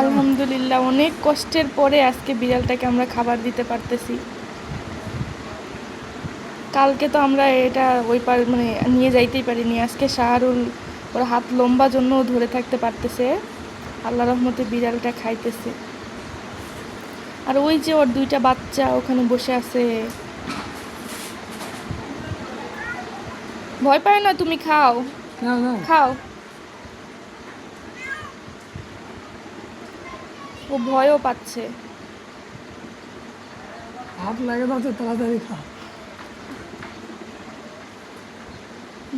আলহামদুলিল্লাহ, অনেক কষ্টের পরে আজকে বিড়ালটাকে আমরা খাবার দিতে পারতেছি। কালকে তো আমরা এটা ওই পার মানে নিয়ে যাইতেই পারিনি। আজকে শাহরুল ওর হাত লম্বা জন্য ধরে থাকতে পারতেছে। আল্লাহ রহমতে বিড়ালটা খাইতেছে। আর ওই যে ওর দুইটা বাচ্চা ওখানে বসে আছে। ভয় পায় না, তুমি খাও না না, খাও। ও ভয়ও পাচ্ছে। হাত লাগে না তো তাড়াতাড়ি খা।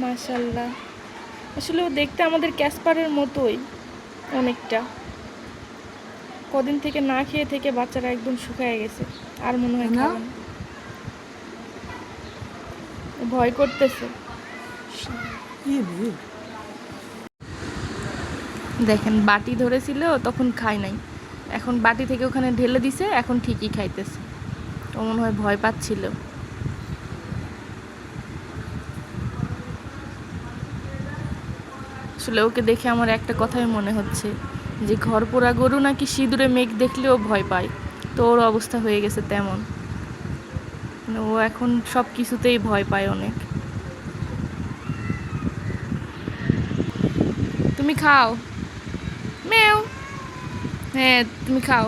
মাশাল্লাহ, আসলে ও দেখতে আমাদের ক্যাসপারের মতোই অনেকটা। কদিন থেকে না খেয়ে থেকে বাচ্চারা একদম শুকায় গেছে, আর মনে হয় না খাবে না। ও ভয় করতেছে। কি রে, দেখেন, বাটি ধরেছিল তখন খায় নাই, এখন বাটি থেকে ওখানে ঢেলে দিছে, এখন ঠিকই খাইতেছে। ও মনে হয় ভয় পাচ্ছিল। আসলে ওকে দেখে আমার একটা কথাই মনে হচ্ছে যে ঘর পোড়া গরু নাকি সিঁদুরে মেঘ দেখলেও ভয় পায়। তো ওর অবস্থা হয়ে গেছে তেমন। মানে ও এখন সব কিছুতেই ভয় পায় অনেক। তুমি খাও মেও। হ্যাঁ, তুমি খাও।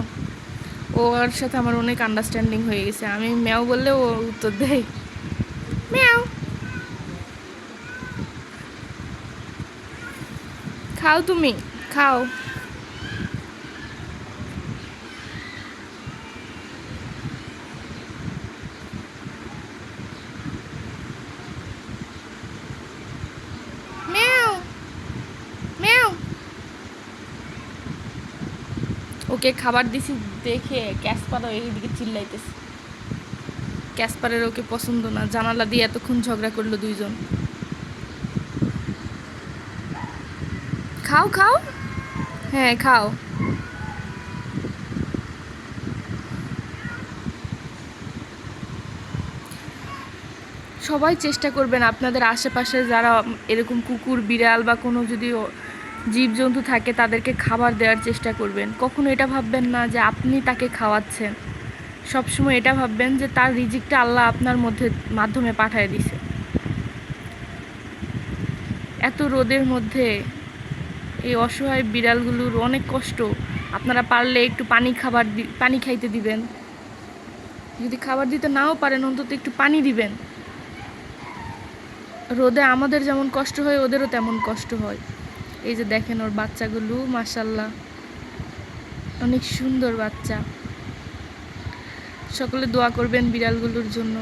ওর সাথে আমার অনেক আন্ডারস্ট্যান্ডিং হয়ে গেছে। আমি ম্যাও বললে ও উত্তর দেয় ম্যাও। খাও তুমি, খাও। ম্যাও ম্যাও। ওকে খাবার দিছি দেখে ক্যাসপারও এইদিকে চিল্লাইতেছে। ক্যাসপারের ওকে পছন্দ না, জানালা দিয়ে এতক্ষণ ঝগড়া করলো দুইজন। খাও খাও। হ্যাঁ খাও। সবাই চেষ্টা করবেন আপনাদের আশেপাশে যারা এরকম কুকুর বিড়াল বা কোনো যদি জীবজন্তু থাকে তাদেরকে খাবার দেওয়ার চেষ্টা করবেন। কখনো এটা ভাববেন না যে আপনি তাকে খাওয়াচ্ছেন। সবসময় এটা ভাববেন যে তার রিজিকটা আল্লাহ আপনার মাধ্যমে পাঠিয়ে দিছে। এত রোদের মধ্যে এই অসহায় বিড়ালগুলোর অনেক কষ্ট। আপনারা পারলে একটু পানি খাইতে দিবেন। যদি খাবার দিতে নাও পারেন অন্তত একটু পানি দিবেন। রোদে আমাদের যেমন কষ্ট হয় ওদেরও তেমন কষ্ট হয়। এই যে দেখেন ওর বাচ্চাগুলো, মাশাল্লাহ অনেক সুন্দর বাচ্চা। সকলে দোয়া করবেন বিড়ালগুলোর জন্য।